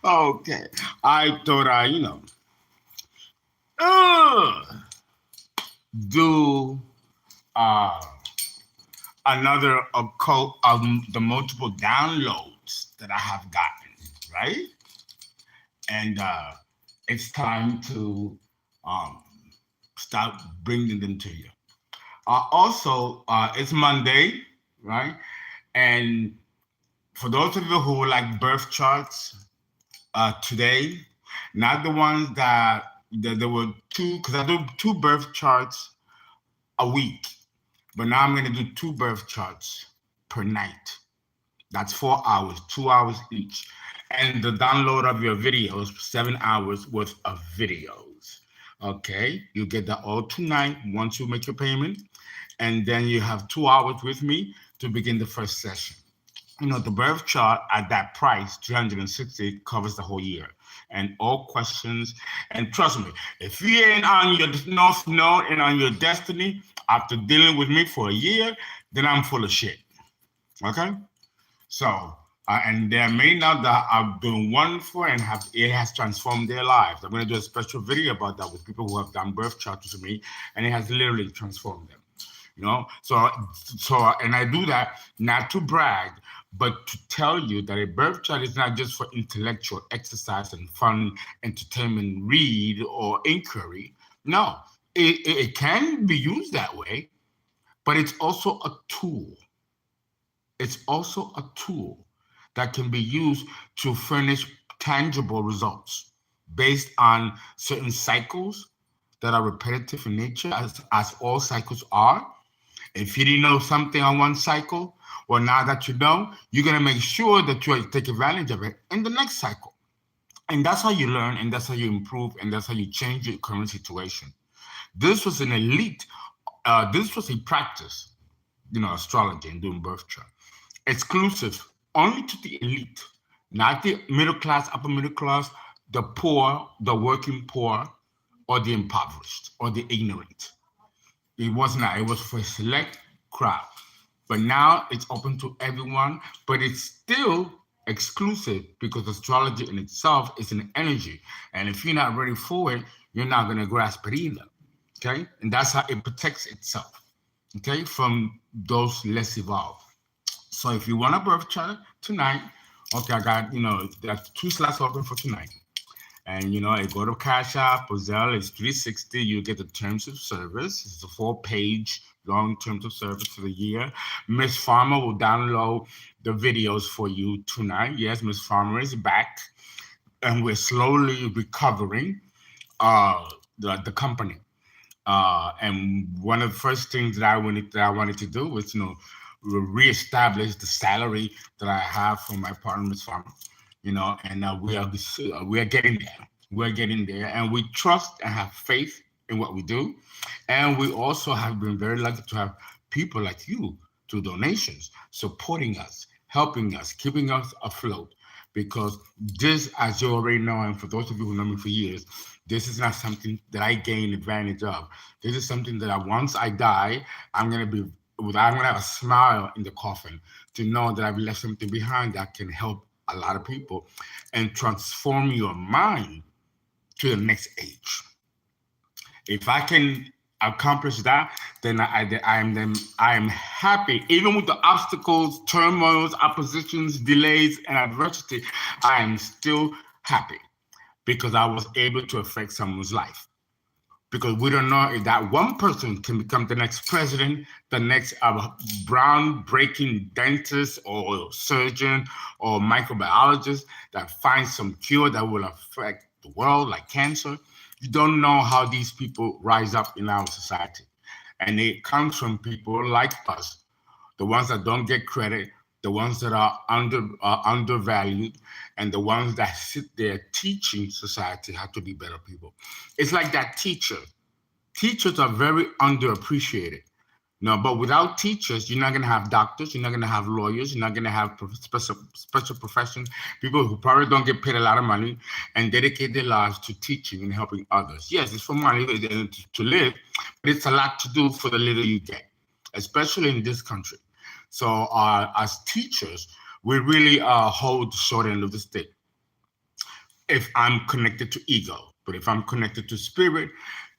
Okay. I thought uh, do uh, another occult of the multiple downloads that I have gotten, right? And it's time to um, start bringing them to you. Also, it's Monday, right? And for those of you who like birth charts, today, not the ones that there were two, because I do two birth charts a week, but now I'm going to do two birth charts per night. That's 4 hours, 2 hours each. And the download of your videos, 7 hours worth of videos. Okay, you get that all tonight once you make your payment. And then you have 2 hours with me to begin the first session. The birth chart at that price, 360, covers the whole year and all questions. And trust me, if you ain't on your North Node and on your destiny after dealing with me for a year, then I'm full of shit. Okay? So, and there are many now that are doing wonderful and it has transformed their lives. I'm going to do a special video about that with people who have done birth charts with me, and it has literally transformed them. So and I do that not to brag, but to tell you that a birth chart is not just for intellectual exercise and fun entertainment read or inquiry. No, it can be used that way, but it's also a tool. It's also a tool that can be used to furnish tangible results based on certain cycles that are repetitive in nature, as all cycles are. If you didn't know something on one cycle, well, now that you know, you're going to make sure that you take advantage of it in the next cycle. And that's how you learn, and that's how you improve, and that's how you change your current situation. This was an elite, this was a practice, astrology and doing birth chart. Exclusive only to the elite, not the middle class, upper middle class, the poor, the working poor, or the impoverished, or the ignorant. It was not. It was for a select crowd. But now it's open to everyone, but it's still exclusive because astrology in itself is an energy. And if you're not ready for it, you're not going to grasp it either. Okay? And that's how it protects itself, okay, from those less evolved. So if you want a birth chart tonight, okay, I got, there's 2 slots open for tonight. And, I go to Cash App or Zelle, it's 360. You get the terms of service. It's a 4-page long terms of service for the year. Miss Farmer will download the videos for you tonight. Yes, Miss Farmer is back. And we're slowly recovering the company. And one of the first things that I wanted to do was, reestablish the salary that I have for my partner, Miss Farmer. And we are getting there. We're getting there, and we trust and have faith in what we do. And we also have been very lucky to have people like you, through donations, supporting us, helping us, keeping us afloat. Because this, as you already know, and for those of you who know me for years, this is not something that I gain advantage of. This is something that once I die, I'm gonna have a smile in the coffin to know that I've left something behind that can help a lot of people and transform your mind to the next age. If I can accomplish that, then I am happy. Even with the obstacles, turmoils, oppositions, delays, and adversity, I am still happy because I was able to affect someone's life. Because we don't know if that one person can become the next president, the next groundbreaking dentist or surgeon or microbiologist that finds some cure that will affect the world, like cancer. You don't know how these people rise up in our society. And it comes from people like us, the ones that don't get credit, the ones that are undervalued, and the ones that sit there teaching society how to be better people. It's like that teacher. Teachers are very underappreciated. No, but without teachers, you're not going to have doctors, you're not going to have lawyers, you're not going to have special professions, people who probably don't get paid a lot of money and dedicate their lives to teaching and helping others. Yes, it's for money to live, but it's a lot to do for the little you get, especially in this country. So as teachers, we really hold the short end of the stick if I'm connected to ego. But if I'm connected to spirit,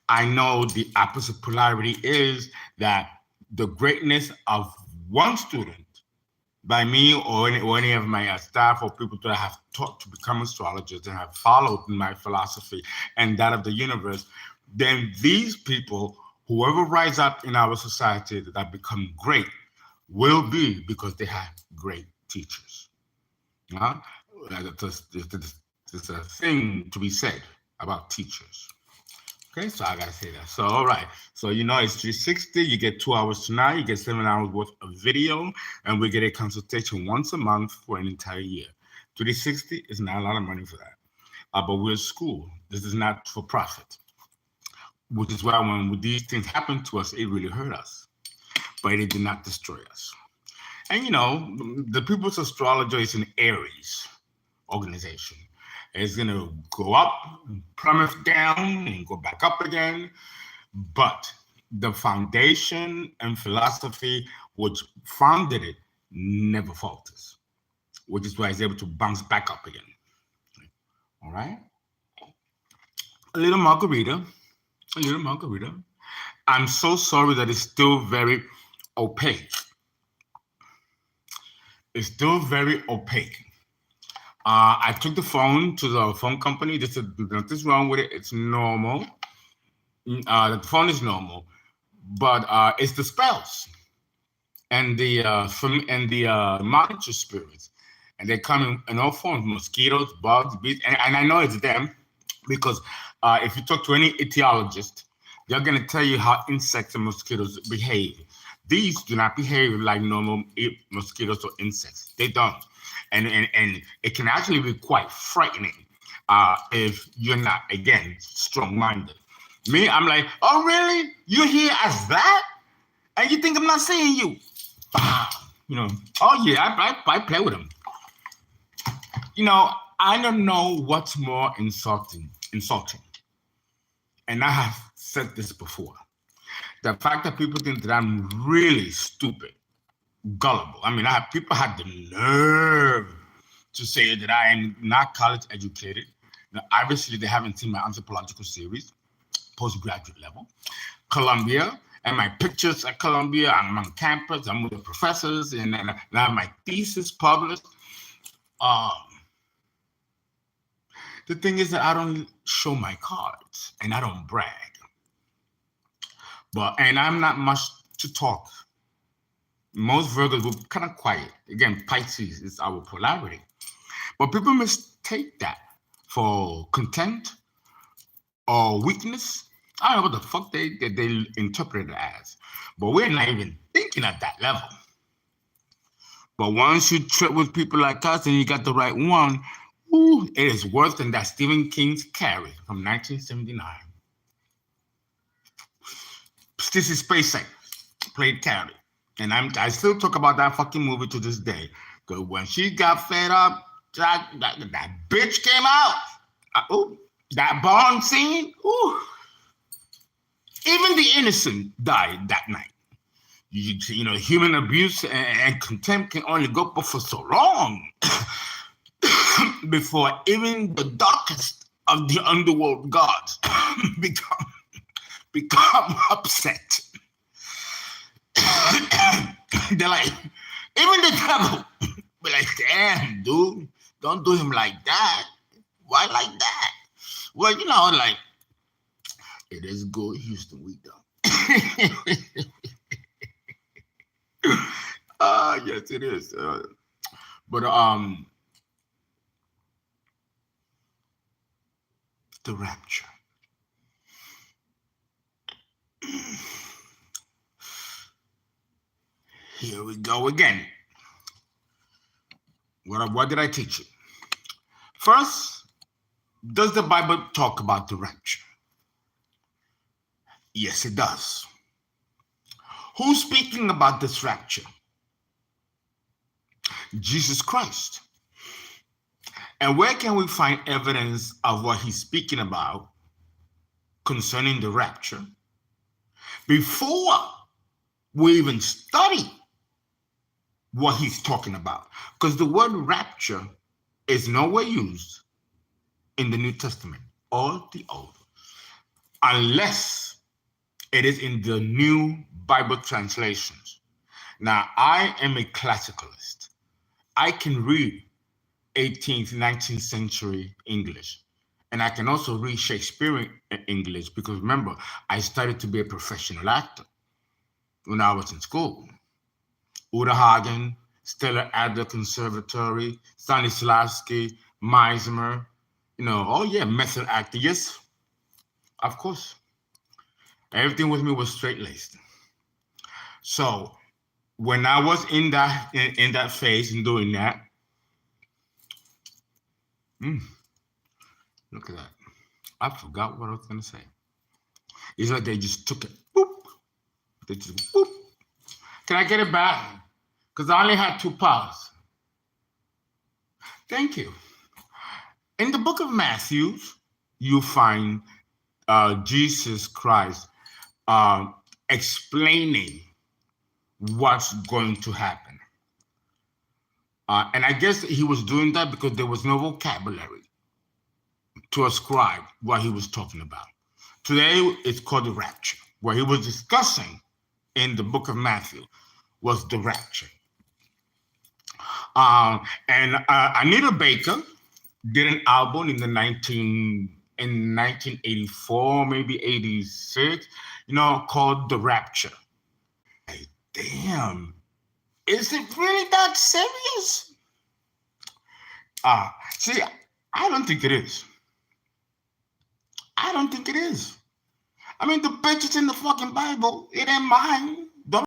I know the opposite polarity is that the greatness of one student by me or any of my staff or people that I have taught to become astrologers and have followed my philosophy and that of the universe, then these people, whoever rise up in our society that have become great, will be because they have great teachers. There's a thing to be said about teachers. Okay, so I gotta say that. So all right, so it's 360. You get 2 hours tonight. You get 7 hours worth of video, and we get a consultation once a month for an entire year. 360 is not a lot of money for that, but we're a school. This is not for profit, which is why when these things happen to us, it really hurt us, but it did not destroy us. And the People's Astrologer is an Aries organization. It's going to go up, plummet down, and go back up again. But the foundation and philosophy which founded it never falters, which is why it's able to bounce back up again. All right? A little margarita. I'm so sorry that it's still very opaque. It's still very opaque. I took the phone to the phone company. They said, nothing's wrong with it. It's normal. The phone is normal, but it's the spells and the monitor spirits, and they come in all forms: mosquitoes, bugs, bees, and I know it's them because if you talk to any etiologist, they're going to tell you how insects and mosquitoes behave. These do not behave like normal mosquitoes or insects. They don't. And it can actually be quite frightening if you're not, again, strong-minded. Me, I'm like, oh, really? You're here as that? And you think I'm not seeing you? Oh, yeah, I play with them. I don't know what's more insulting. And I have said this before. The fact that people think that I'm really stupid, gullible. I mean, people had the nerve to say that I am not college educated. Now, obviously, they haven't seen my anthropological series, postgraduate level. Columbia, and my pictures at Columbia. I'm on campus. I'm with the professors, and I have my thesis published. The thing is that I don't show my cards, and I don't brag. And I'm not much to talk. Most Virgos were kind of quiet. Again, Pisces is our polarity. But people mistake that for contempt or weakness. I don't know what the fuck they interpret it as. But we're not even thinking at that level. But once you trip with people like us and you got the right one, it is worse than that Stephen King's Carrie from 1979. Sissy Spacek played Carrie. And I still talk about that fucking movie to this day. Because when she got fed up, that bitch came out. That Bond scene. Even the innocent died that night. Human abuse and contempt can only go for so long before even the darkest of the underworld gods become upset. They're like, even the devil be like, damn, dude, don't do him like that. Why like that? Well, like, it is good, Houston, we done. Yes, it is. But the rapture. Here we go again. What did I teach you? First, does the Bible talk about the rapture? Yes, it does. Who's speaking about this rapture? Jesus Christ. And where can we find evidence of what he's speaking about concerning the rapture before we even study what he's talking about. Because the word rapture is nowhere used in the New Testament or the Old, unless it is in the New Bible translations. Now, I am a classicalist. I can read 18th, 19th century English. And I can also read Shakespearean English because remember, I studied to be a professional actor when I was in school. Uta Hagen, Stella Adler Conservatory, Stanislavski, Meisner, oh yeah, method actor. Yes, of course. Everything with me was straight-laced. So when I was in that phase and doing that, look at that. I forgot what I was gonna say. It's like they just took it. Boop. They just boop. Can I get it back? Because I only had 2 powers. Thank you. In the book of Matthew, you find Jesus Christ explaining what's going to happen. And I guess he was doing that because there was no vocabulary to ascribe what he was talking about. Today, it's called the rapture. What he was discussing in the book of Matthew was the rapture. And Anita Baker did an album in 1984, maybe 86, called The Rapture. Hey, damn, is it really that serious? See, I don't think it is. I don't think it is. I mean, the bitch is in the fucking Bible. It ain't mine.